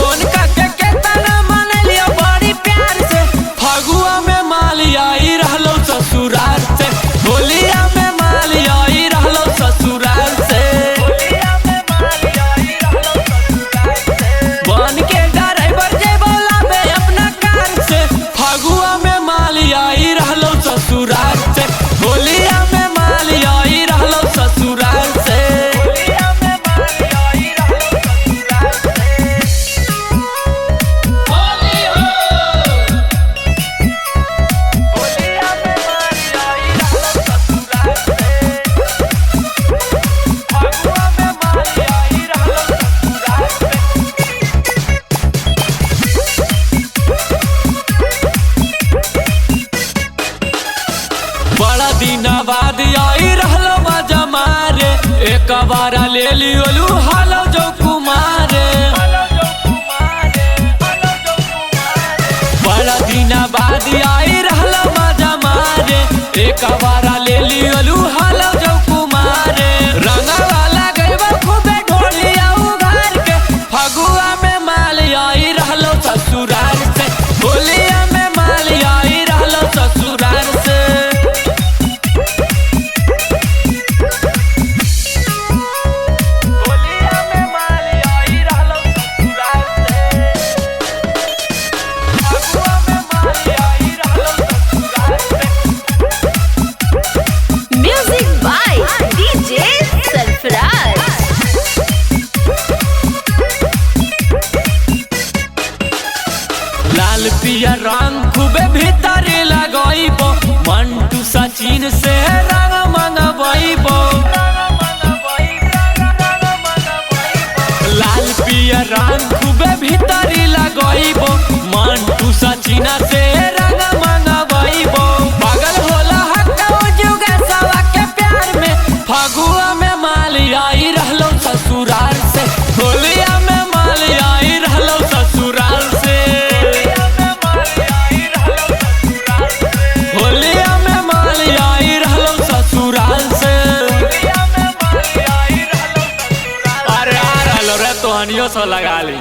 Phone करके केतना मन लियो बड़ी प्यार से। फगुआ में माली आई रहलो ससुराल से, होलिया में माली आई रहलो ससुराल से। बन के ड्राइवर जे बोलावे अपना कार से, फगुआ में माली आई रहलो ससुराल से, होलिया में माली आई रहलो ससुराल से। बड़ा दिन बाद आई रहलो मजा मारे, एक बार ले लियो हालो जो कुमारे। बड़ा दिन बाद आई रहलो मजा मारे, एक बार ले लियो हालो जो कुमारे। रंगवा लगैबो खूबे ढोलिया उघार के, फगुआ में माल आई रहलो ससुराल से, होलिया में माल आई रहलो ससुराल से। लाल पिया रंग खूबे भीतर लगइबो, मंटू सचिन से रंग मंगवाइबो। लाल पिया रंग खूबे भीतर लगइबो, मंटू सचिन से रंग मंगवाइबो। पागल होला हक्का जुगे सवा के प्यार में, फगुआ में माल आई रहलो ससुराल से, होलिया में माल आई रहलो ससुराल से। होलिया में माल आई रहलो ससुराल से। अरे आ रहलो रे तोहनियो सो लगा ली।